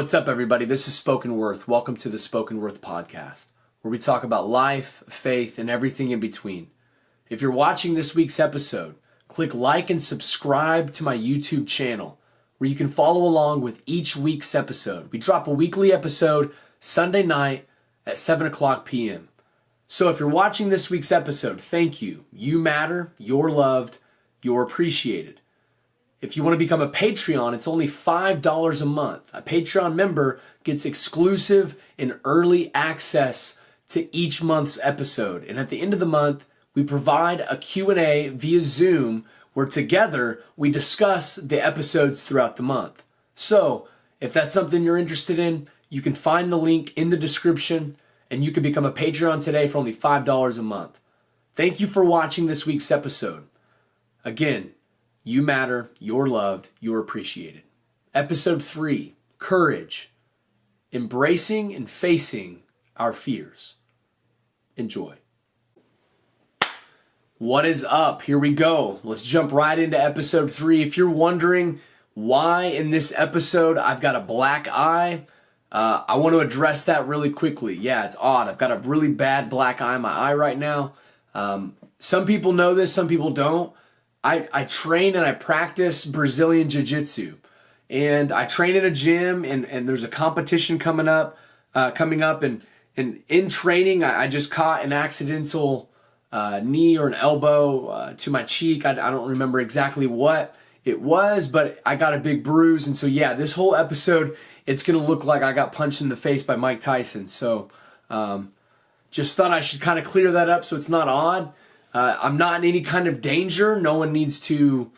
What's up, everybody? This is Spoken Worth. Welcome to the Spoken Worth podcast, where we talk about life, faith, and everything in between. If you're watching this week's episode, click like and subscribe to my YouTube channel, where you can follow along with each week's episode. We drop a weekly episode Sunday night at 7 o'clock p.m. So if you're watching this week's episode, thank you. You matter, you're loved, you're appreciated. If you want to become a Patreon, it's only $5 a month. A Patreon member gets exclusive and early access to each month's episode. And at the end of the month, we provide a Q&A via Zoom where together we discuss the episodes throughout the month. So if that's something you're interested in, you can find the link in the description and you can become a Patreon today for only $5 a month. Thank you for watching this week's episode. Again, you matter, you're loved, you're appreciated. Episode 3, Courage, Embracing and Facing Our Fears. Enjoy. What is up? Here we go. Let's jump right into episode 3. If you're wondering why in this episode I've got a black eye, I want to address that really quickly. Yeah, it's odd. I've got a really bad black eye in my eye right now. Some people know this, some people don't. I train and I practice Brazilian Jiu-Jitsu, and I train in a gym, and there's a competition coming up, and in training I just caught an accidental knee or an elbow to my cheek. I don't remember exactly what it was, but I got a big bruise, and so yeah, this whole episode it's gonna look like I got punched in the face by Mike Tyson. So just thought I should kind of clear that up so it's not odd. I'm not in any kind of danger. No one needs to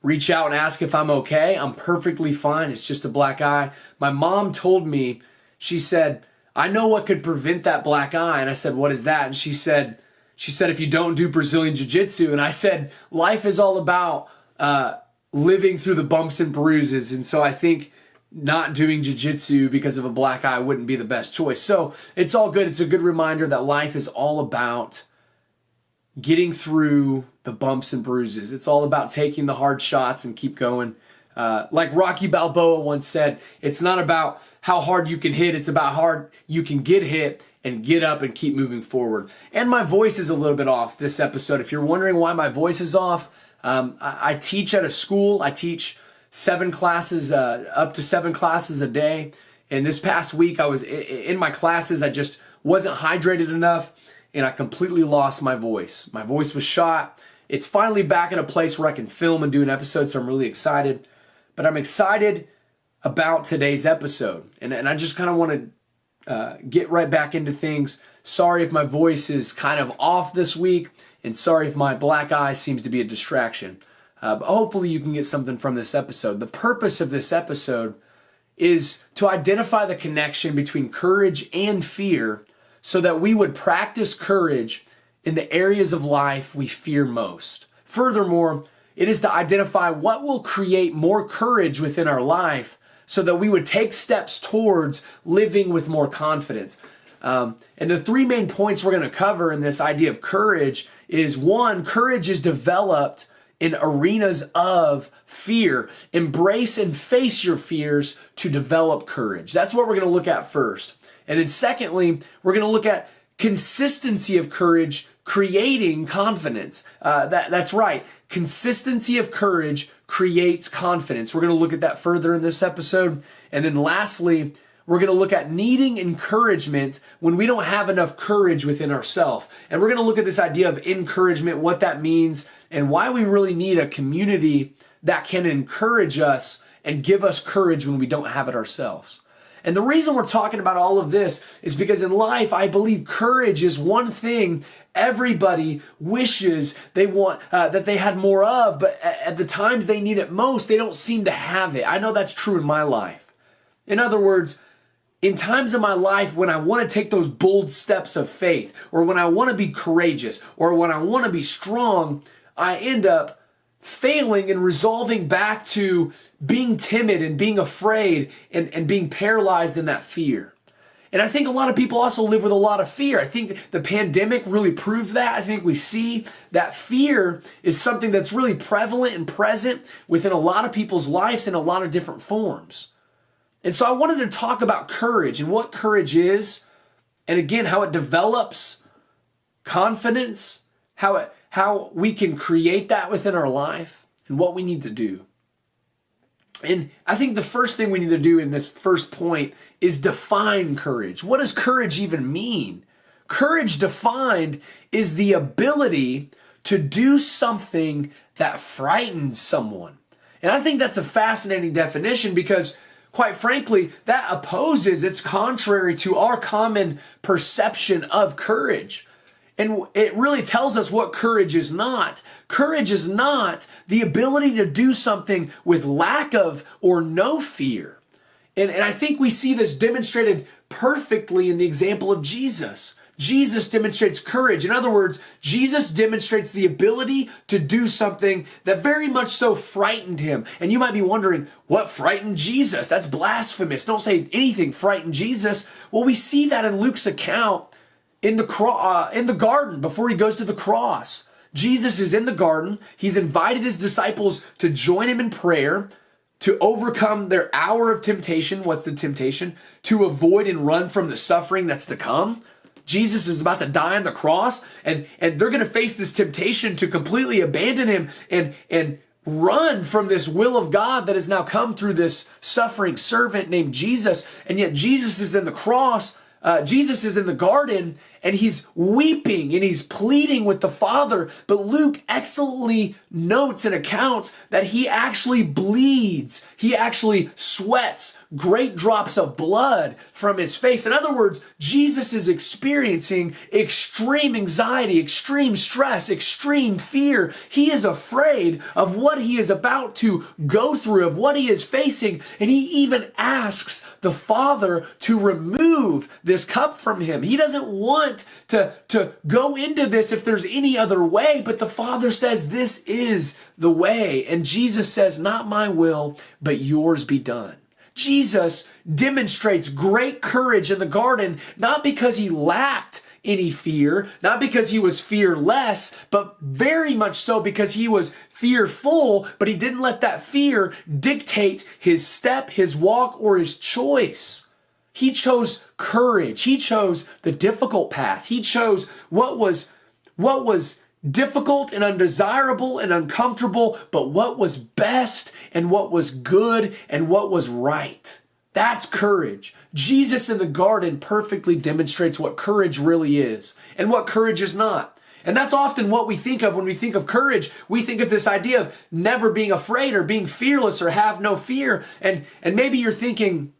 reach out and ask if I'm okay. I'm perfectly fine. It's just a black eye. My mom told me, she said, I know what could prevent that black eye. And I said, what is that? And she said, if you don't do Brazilian Jiu-Jitsu. And I said, life is all about living through the bumps and bruises. And so I think not doing Jiu-Jitsu because of a black eye wouldn't be the best choice. So it's all good. It's a good reminder that life is all about getting through the bumps and bruises. It's all about taking the hard shots and keep going. Like Rocky Balboa once said, it's not about how hard you can hit, it's about how hard you can get hit and get up and keep moving forward. And my voice is a little bit off this episode. If you're wondering why my voice is off, I teach at a school. I teach 7 classes, up to 7 classes a day. And this past week I was in my classes, I just wasn't hydrated enough, and I completely lost my voice. My voice was shot. It's finally back in a place where I can film and do an episode, so I'm really excited. But I'm excited about today's episode. And I just kind of want to get right back into things. Sorry if my voice is kind of off this week, and sorry if my black eye seems to be a distraction. But hopefully you can get something from this episode. The purpose of this episode is to identify the connection between courage and fear, so that we would practice courage in the areas of life we fear most. Furthermore, it is to identify what will create more courage within our life so that we would take steps towards living with more confidence. And the 3 main points we're going to cover in this idea of courage is, 1, courage is developed in arenas of fear. Embrace and face your fears to develop courage. That's what we're going to look at first. And then secondly, we're going to look at consistency of courage creating confidence. That's right. Consistency of courage creates confidence. We're going to look at that further in this episode. And then lastly, we're going to look at needing encouragement when we don't have enough courage within ourselves. And we're going to look at this idea of encouragement, what that means, and why we really need a community that can encourage us and give us courage when we don't have it ourselves. And the reason we're talking about all of this is because in life, I believe courage is one thing everybody wishes they want, that they had more of, but at the times they need it most, they don't seem to have it. I know that's true in my life. In other words, in times of my life when I want to take those bold steps of faith, or when I want to be courageous, or when I want to be strong, I end up failing and resolving back to being timid and being afraid and being paralyzed in that fear. And I think a lot of people also live with a lot of fear. I think the pandemic really proved that. I think we see that fear is something that's really prevalent and present within a lot of people's lives in a lot of different forms. And so I wanted to talk about courage and what courage is, and again, how it develops confidence, how we can create that within our life, and what we need to do. And I think the first thing we need to do in this first point is define courage. What does courage even mean? Courage defined is the ability to do something that frightens someone. And I think that's a fascinating definition because, quite frankly, that opposes, it's contrary to our common perception of courage. And it really tells us what courage is not. Courage is not the ability to do something with lack of or no fear. And I think we see this demonstrated perfectly in the example of Jesus. Jesus demonstrates courage. In other words, Jesus demonstrates the ability to do something that very much so frightened him. And you might be wondering, what frightened Jesus? That's blasphemous. Don't say anything frightened Jesus. Well, we see that in Luke's account in the garden before he goes to the cross. Jesus is in the garden. He's invited his disciples to join him in prayer to overcome their hour of temptation. What's the temptation? To avoid and run from the suffering that's to come. Jesus is about to die on the cross, and they're going to face this temptation to completely abandon him and run from this will of God that has now come through this suffering servant named Jesus. And yet Jesus is in the cross. Jesus is in the garden, and he's weeping and he's pleading with the Father. But Luke excellently notes and accounts that he actually bleeds. He actually sweats great drops of blood from his face. In other words, Jesus is experiencing extreme anxiety, extreme stress, extreme fear. He is afraid of what he is about to go through, of what he is facing. And he even asks the Father to remove this cup from him. He doesn't want to go into this if there's any other way, but the Father says this is the way. And Jesus says, not my will, but yours be done. Jesus demonstrates great courage in the garden, not because he lacked any fear, not because he was fearless, but very much so because he was fearful, but he didn't let that fear dictate his step, his walk, or his choice. He chose courage. He chose the difficult path. He chose what was difficult and undesirable and uncomfortable, but what was best and what was good and what was right. That's courage. Jesus in the garden perfectly demonstrates what courage really is and what courage is not. And that's often what we think of when we think of courage. We think of this idea of never being afraid or being fearless or have no fear. And maybe you're thinking,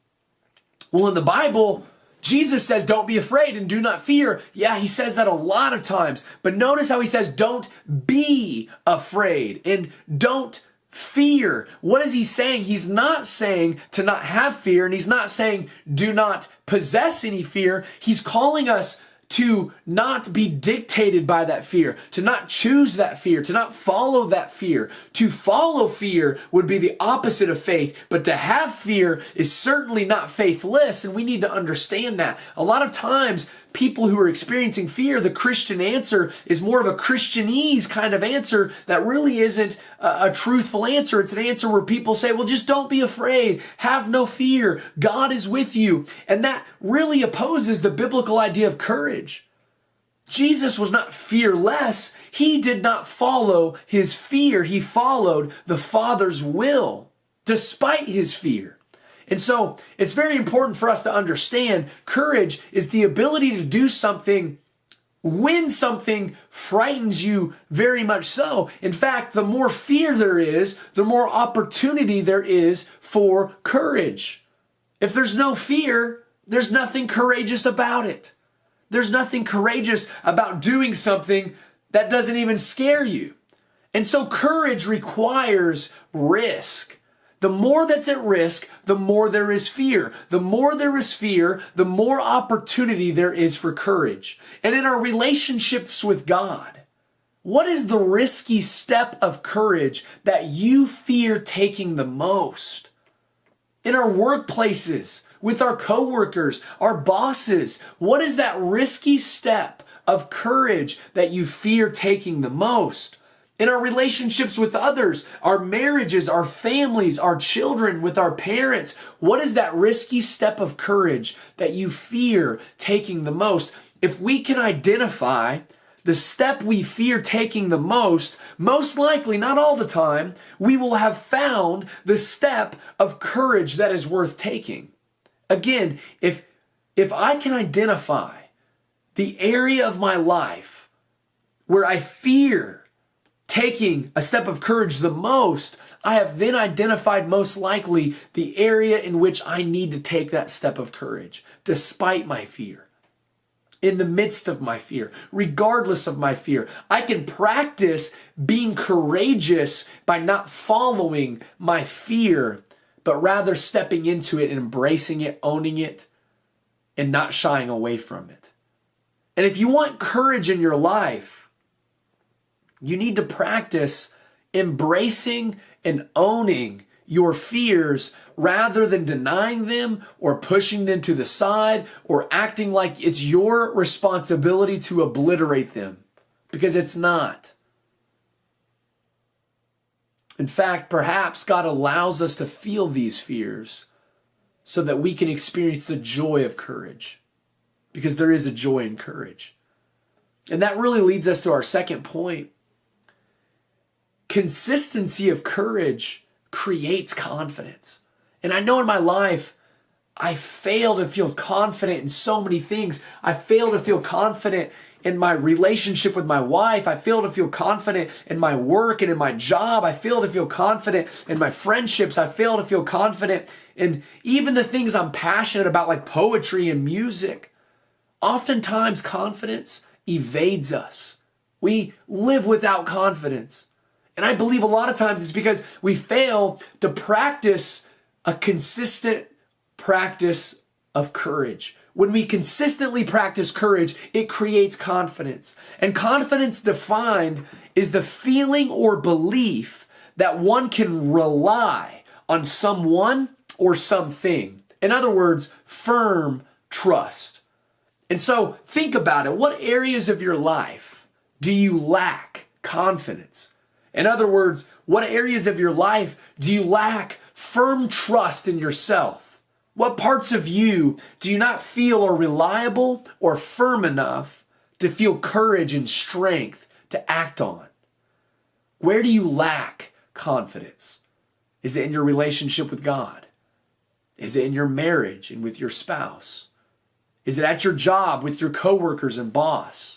well, in the Bible, Jesus says, don't be afraid and do not fear. Yeah, he says that a lot of times. But notice how he says, don't be afraid and don't fear. What is he saying? He's not saying to not have fear, and he's not saying do not possess any fear. He's calling us to not be dictated by that fear, to not choose that fear, to not follow that fear. To follow fear would be the opposite of faith, but to have fear is certainly not faithless, and we need to understand that. A lot of times, people who are experiencing fear, the Christian answer is more of a Christianese kind of answer that really isn't a truthful answer. It's an answer where people say, well, just don't be afraid. Have no fear. God is with you. And that really opposes the biblical idea of courage. Jesus was not fearless. He did not follow his fear. He followed the Father's will despite his fear. And so it's very important for us to understand courage is the ability to do something when something frightens you very much so. In fact, the more fear there is, the more opportunity there is for courage. If there's no fear, there's nothing courageous about it. There's nothing courageous about doing something that doesn't even scare you. And so courage requires risk. The more that's at risk, the more there is fear. The more there is fear, the more opportunity there is for courage. And in our relationships with God, what is the risky step of courage that you fear taking the most? In our workplaces, with our coworkers, our bosses, what is that risky step of courage that you fear taking the most? in our relationships with others, our marriages, our families, our children, with our parents. What is that risky step of courage that you fear taking the most? If we can identify the step we fear taking the most likely, not all the time, we will have found the step of courage that is worth taking. Again, if I can identify the area of my life where I fear taking a step of courage the most, I have then identified most likely the area in which I need to take that step of courage, despite my fear. In the midst of my fear, regardless of my fear, I can practice being courageous by not following my fear, but rather stepping into it and embracing it, owning it, and not shying away from it. And if you want courage in your life, you need to practice embracing and owning your fears rather than denying them or pushing them to the side or acting like it's your responsibility to obliterate them, because it's not. In fact, perhaps God allows us to feel these fears so that we can experience the joy of courage, because there is a joy in courage. And that really leads us to our second point. Consistency of courage creates confidence. And I know in my life, I fail to feel confident in so many things. I fail to feel confident in my relationship with my wife. I fail to feel confident in my work and in my job. I fail to feel confident in my friendships. I fail to feel confident in even the things I'm passionate about, like poetry and music. Oftentimes, confidence evades us. We live without confidence. And I believe a lot of times it's because we fail to practice a consistent practice of courage. When we consistently practice courage, it creates confidence. And confidence defined is the feeling or belief that one can rely on someone or something. In other words, firm trust. And so think about it. What areas of your life do you lack confidence? In other words, what areas of your life do you lack firm trust in yourself? What parts of you do you not feel are reliable or firm enough to feel courage and strength to act on? Where do you lack confidence? Is it in your relationship with God? Is it in your marriage and with your spouse? Is it at your job with your coworkers and boss?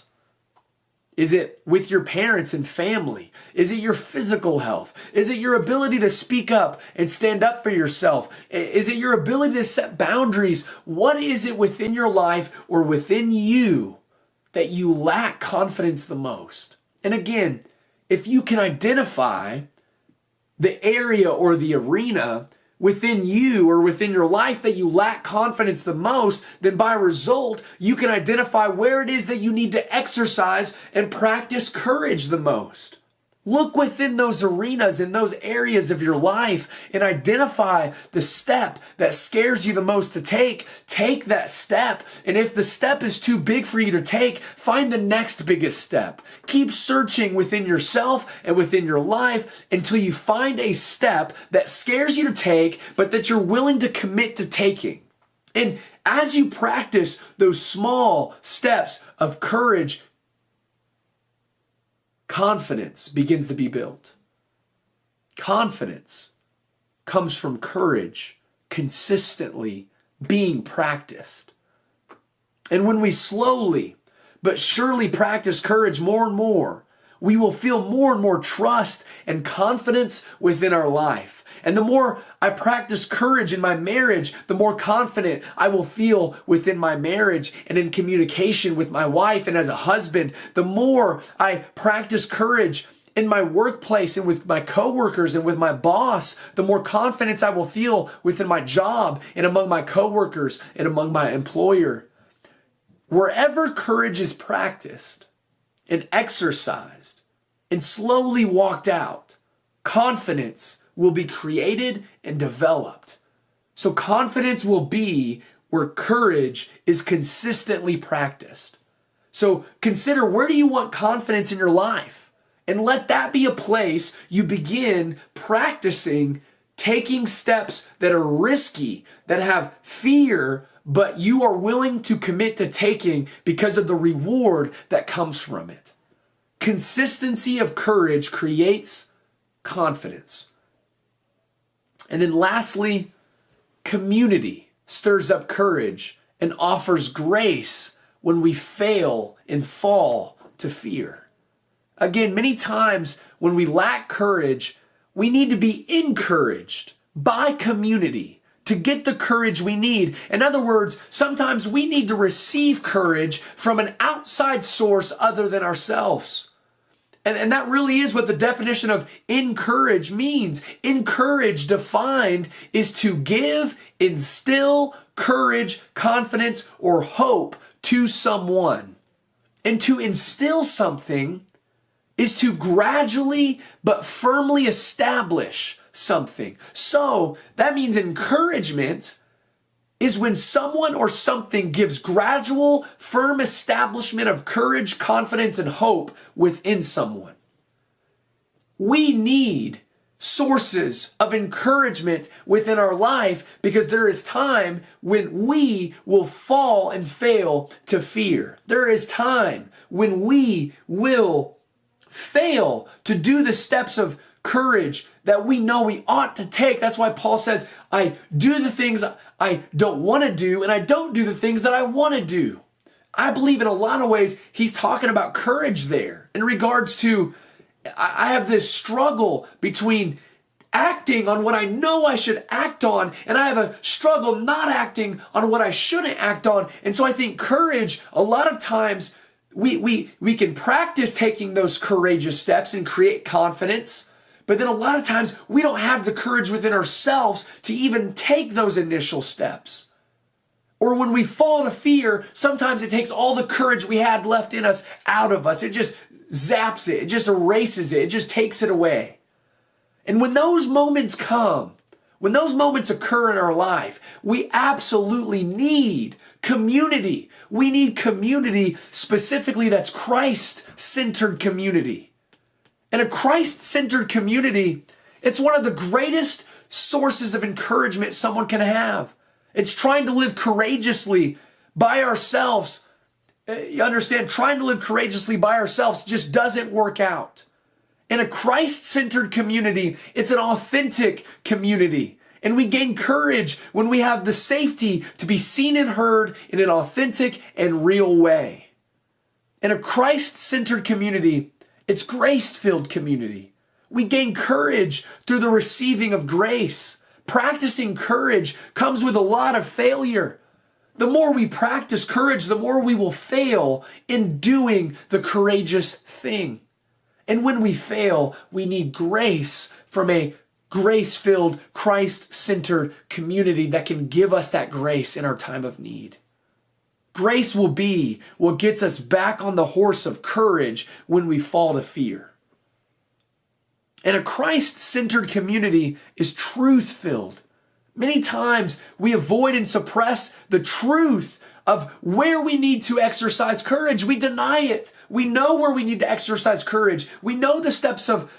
Is it with your parents and family? Is it your physical health? Is it your ability to speak up and stand up for yourself? Is it your ability to set boundaries? What is it within your life or within you that you lack confidence the most? And again, if you can identify the area or the arena within you or within your life that you lack confidence the most, then by result, you can identify where it is that you need to exercise and practice courage the most. Look within those arenas, in those areas of your life, and identify the step that scares you the most to take. Take that step. And if the step is too big for you to take, find the next biggest step. Keep searching within yourself and within your life until you find a step that scares you to take, but that you're willing to commit to taking. And as you practice those small steps of courage, confidence begins to be built. Confidence comes from courage consistently being practiced. And when we slowly but surely practice courage more and more, we will feel more and more trust and confidence within our life. And the more I practice courage in my marriage, the more confident I will feel within my marriage and in communication with my wife and as a husband. The more I practice courage in my workplace and with my coworkers and with my boss, the more confidence I will feel within my job and among my coworkers and among my employer. Wherever courage is practiced and exercised and slowly walked out, confidence will be created and developed. So confidence will be where courage is consistently practiced. So consider, where do you want confidence in your life? And let that be a place you begin practicing taking steps that are risky, that have fear, but you are willing to commit to taking because of the reward that comes from it. Consistency of courage creates confidence. And then lastly, community stirs up courage and offers grace when we fail and fall to fear. Again, many times when we lack courage, we need to be encouraged by community to get the courage we need. In other words, sometimes we need to receive courage from an outside source other than ourselves. And that really is what the definition of encourage means. Encourage, defined, is to give, instill courage, confidence, or hope to someone. And to instill something is to gradually but firmly establish something. So that means encouragement is when someone or something gives gradual, firm establishment of courage, confidence, and hope within someone. We need sources of encouragement within our life because there is time when we will fall and fail to fear. There is time when we will fail to do the steps of courage that we know we ought to take. That's why Paul says, I do the things I don't want to do, and I don't do the things that I want to do. I believe in a lot of ways he's talking about courage there in regards to, I have this struggle between acting on what I know I should act on, and I have a struggle not acting on what I shouldn't act on. And so I think courage, a lot of times, we can practice taking those courageous steps and create confidence, but then a lot of times we don't have the courage within ourselves to even take those initial steps. Or when we fall to fear, sometimes it takes all the courage we had left in us out of us. It just zaps it. It just erases it. It just takes it away. And when those moments come, when those moments occur in our life, we absolutely need community. We need community specifically that's Christ-centered community. And a Christ-centered community, it's one of the greatest sources of encouragement someone can have. It's trying to live courageously by ourselves. You understand, trying to live courageously by ourselves just doesn't work out. In a Christ-centered community, it's an authentic community. And we gain courage when we have the safety to be seen and heard in an authentic and real way. In a Christ-centered community, it's grace-filled community. We gain courage through the receiving of grace. Practicing courage comes with a lot of failure. The more we practice courage, the more we will fail in doing the courageous thing. And when we fail, we need grace from a grace-filled, Christ-centered community that can give us that grace in our time of need. Grace will be what gets us back on the horse of courage when we fall to fear. And a Christ-centered community is truth-filled. Many times we avoid and suppress the truth of where we need to exercise courage. We deny it. We know where we need to exercise courage. We know the steps of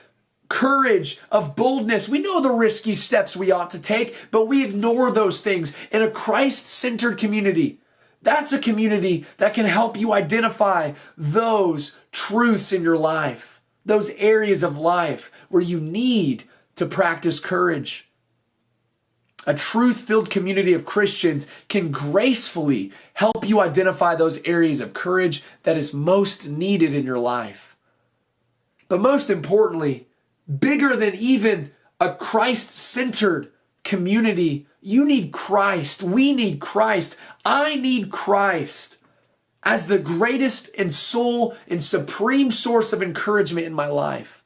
courage, of boldness. We know the risky steps we ought to take, but we ignore those things. In a Christ-centered community, that's a community that can help you identify those truths in your life, those areas of life where you need to practice courage. A truth-filled community of Christians can gracefully help you identify those areas of courage that is most needed in your life. But most importantly, bigger than even a Christ-centered community, you need Christ. We need Christ. I need Christ as the greatest and sole and supreme source of encouragement in my life.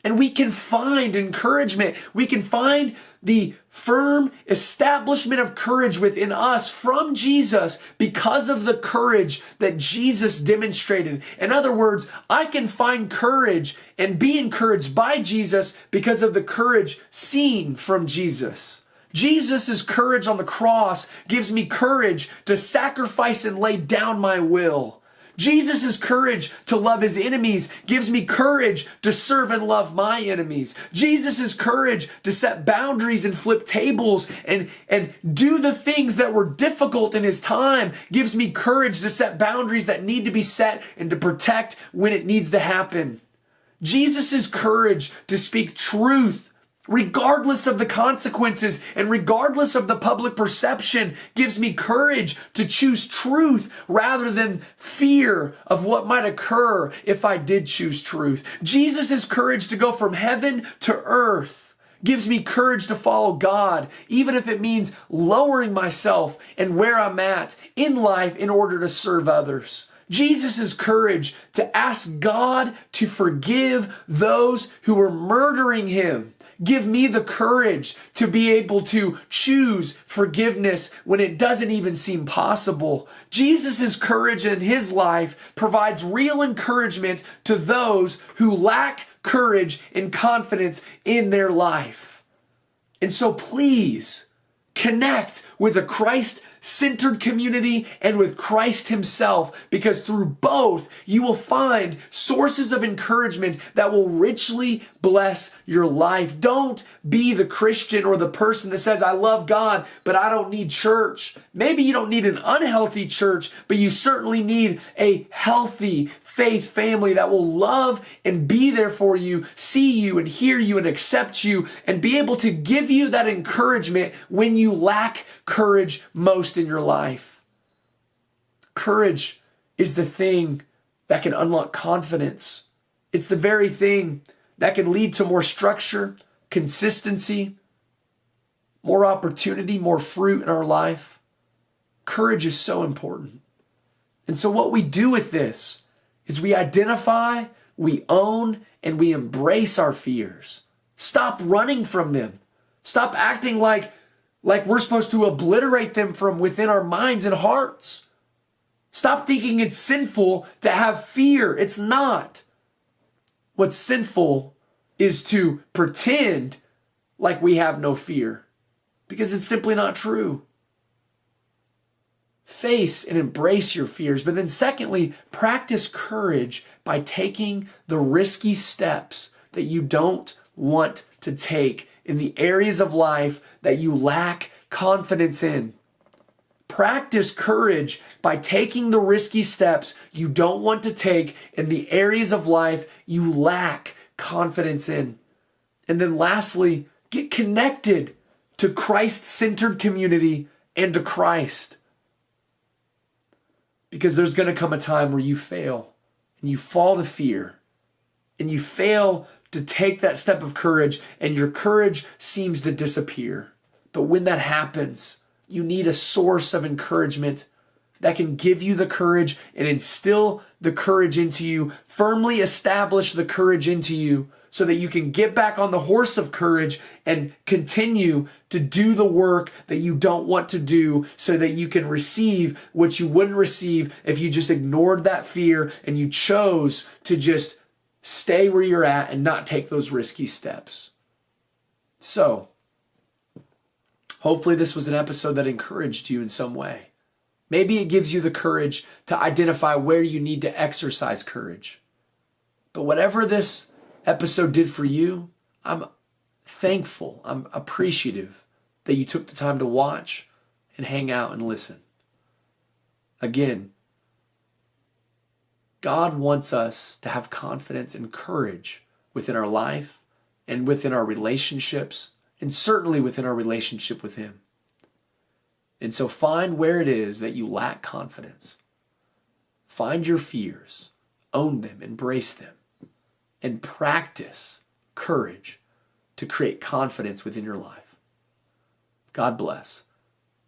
And we can find encouragement. We can find the firm establishment of courage within us from Jesus because of the courage that Jesus demonstrated. In other words, I can find courage and be encouraged by Jesus because of the courage seen from Jesus. Jesus' courage on the cross gives me courage to sacrifice and lay down my will, Jesus' courage to love his enemies gives me courage to serve and love my enemies. Jesus' courage to set boundaries and flip tables and do the things that were difficult in his time gives me courage to set boundaries that need to be set and to protect when it needs to happen. Jesus' courage to speak truth regardless of the consequences and regardless of the public perception gives me courage to choose truth rather than fear of what might occur if I did choose truth. Jesus' courage to go from heaven to earth gives me courage to follow God, even if it means lowering myself and where I'm at in life in order to serve others. Jesus' courage to ask God to forgive those who were murdering him give me the courage to be able to choose forgiveness when it doesn't even seem possible. Jesus' courage in his life provides real encouragement to those who lack courage and confidence in their life. And so please connect with a Christ-centered community and with Christ himself, because through both you will find sources of encouragement that will richly bless your life. Don't be the Christian or the person that says, I love God, but I don't need church. Maybe you don't need an unhealthy church, but you certainly need a healthy faith family that will love and be there for you, see you and hear you and accept you, and be able to give you that encouragement when you lack courage most in your life. Courage is the thing that can unlock confidence. It's the very thing that can lead to more structure, consistency, more opportunity, more fruit in our life. Courage is so important. And so what we do with this is we identify, we own, and we embrace our fears. Stop running from them. Stop acting like we're supposed to obliterate them from within our minds and hearts. Stop thinking it's sinful to have fear. It's not. What's sinful is to pretend like we have no fear, because it's simply not true. Face and embrace your fears. But then secondly, practice courage by taking the risky steps that you don't want to take in the areas of life that you lack confidence in. Practice courage by taking the risky steps you don't want to take in the areas of life you lack confidence in. And then lastly, get connected to Christ-centered community and to Christ. Because there's going to come a time where you fail and you fall to fear and you fail to take that step of courage and your courage seems to disappear. But when that happens, you need a source of encouragement that can give you the courage and instill the courage into you, firmly establish the courage into you so that you can get back on the horse of courage and continue to do the work that you don't want to do so that you can receive what you wouldn't receive if you just ignored that fear and you chose to just stay where you're at and not take those risky steps. So, hopefully this was an episode that encouraged you in some way. Maybe it gives you the courage to identify where you need to exercise courage. But whatever this episode did for you, I'm thankful, I'm appreciative that you took the time to watch and hang out and listen. Again, God wants us to have confidence and courage within our life and within our relationships, and certainly within our relationship with him. And so find where it is that you lack confidence. Find your fears, own them, embrace them, and practice courage to create confidence within your life. God bless.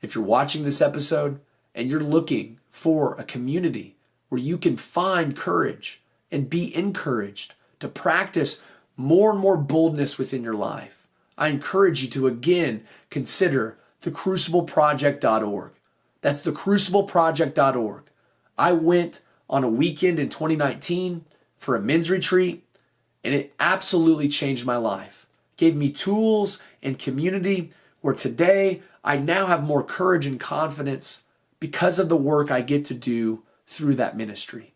If you're watching this episode and you're looking for a community where you can find courage and be encouraged to practice more and more boldness within your life, I encourage you to again consider thecrucibleproject.org. That's thecrucibleproject.org. I went on a weekend in 2019 for a men's retreat, and it absolutely changed my life. Gave me tools and community where today I now have more courage and confidence because of the work I get to do through that ministry.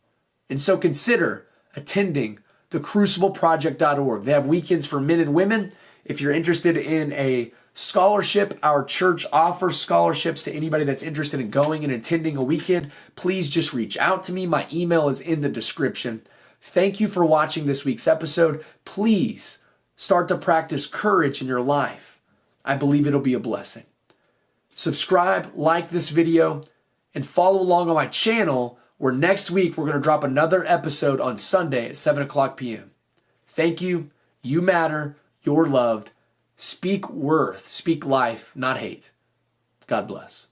And so consider attending thecrucibleproject.org. They have weekends for men and women. If you're interested in a scholarship, our church offers scholarships to anybody that's interested in going and attending a weekend. Please just reach out to me. My email is in the description. Thank you for watching this week's episode. Please start to practice courage in your life. I believe it'll be a blessing. Subscribe, like this video, and follow along on my channel where next week we're going to drop another episode on Sunday at 7 o'clock p.m. Thank you. You matter. You're loved. Speak worth. Speak life, not hate. God bless.